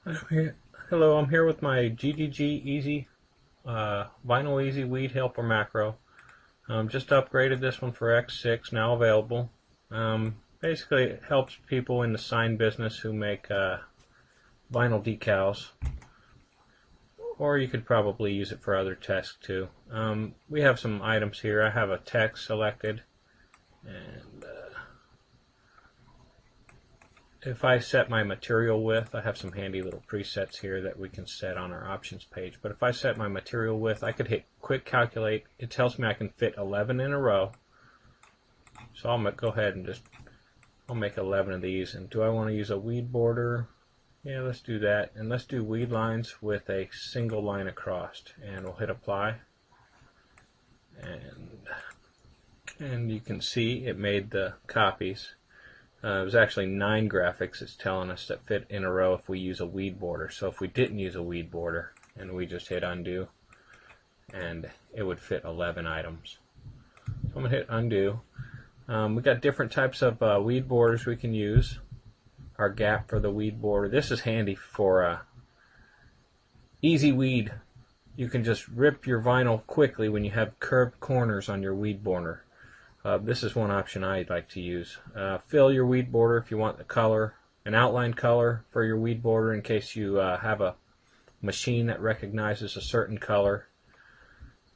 Hello, I'm here with my GDG Easy Vinyl Easy Weed Helper macro. Just upgraded this one for X6, now available. Basically, it helps people in the sign business who make vinyl decals, or you could probably use it for other text too. We have some items here. I have a text selected, and if I set my material width, I have some handy little presets here that we can set on our options page. But if I set my material width, I could hit quick calculate. It tells me I can fit 11 in a row. So I'll go ahead and I'll make 11 of these. And do I want to use a weed border? Yeah, let's do that. And let's do weed lines with a single line across. And we'll hit apply. And you can see it made the copies. It was actually 9 graphics it's telling us that fit in a row if we use a weed border. So if we didn't use a weed border and we just hit undo, and it would fit 11 items. So I'm going to hit undo. We got different types of weed borders we can use. Our gap for the weed border. This is handy for easy weed. You can just rip your vinyl quickly when you have curved corners on your weed border. This is one option I like to use. Fill your weed border if you want the color, an outline color for your weed border in case you have a machine that recognizes a certain color.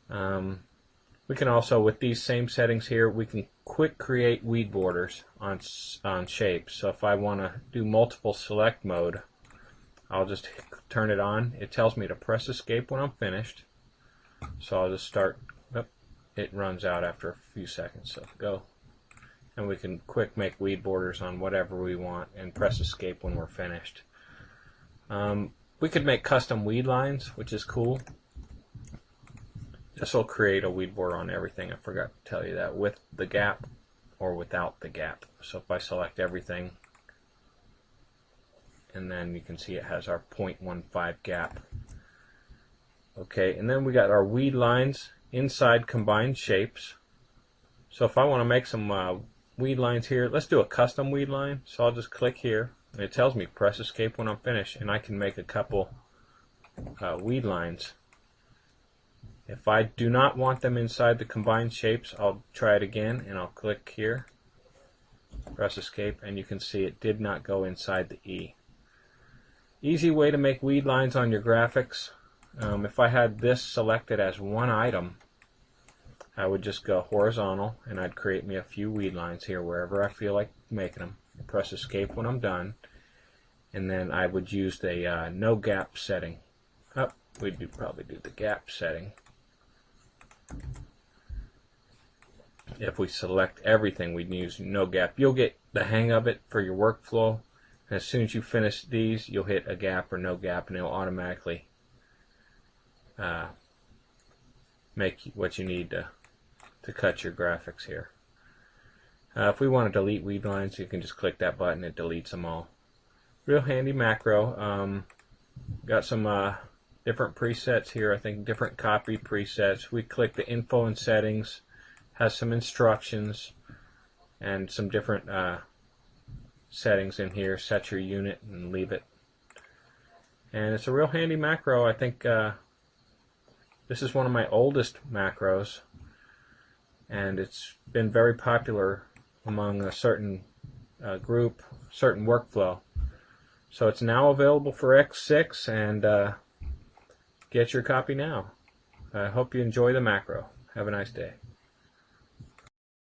We can also, with these same settings here, we can quick create weed borders on shapes. So if I want to do multiple select mode, I'll just turn it on. It tells me to press escape when I'm finished. So I'll just start. It runs out after a few seconds, so go. And we can quick make weed borders on whatever we want and press escape when we're finished. We could make custom weed lines, which is cool. This will create a weed border on everything. I forgot to tell you that, with the gap or without the gap. So if I select everything, and then you can see it has our 0.15 gap. Okay, and then we got our weed lines inside combined shapes. So if I want to make some weed lines here, let's do a custom weed line. So I'll just click here, and it tells me press escape when I'm finished, and I can make a couple weed lines. If I do not want them inside the combined shapes, I'll try it again, and I'll click here, press escape, and you can see it did not go inside the E. Easy way to make weed lines on your graphics. If I had this selected as one item, I would just go horizontal, and I'd create me a few weed lines here wherever I feel like making them. Press escape when I'm done, and then I would use the no gap setting. We'd probably do the gap setting. If we select everything, we'd use no gap. You'll get the hang of it for your workflow. And as soon as you finish these, you'll hit a gap or no gap, and it'll automatically make what you need to cut your graphics here. If we want to delete weed lines, you can just click that button. It deletes them all. Real handy macro. Got some different presets here. I think different copy presets. We click the info and settings. Has some instructions and some different settings in here. Set your unit and leave it. And it's a real handy macro. I think this is one of my oldest macros, and it's been very popular among a certain group, certain workflow. So it's now available for X6, and get your copy now. I hope you enjoy the macro. Have a nice day.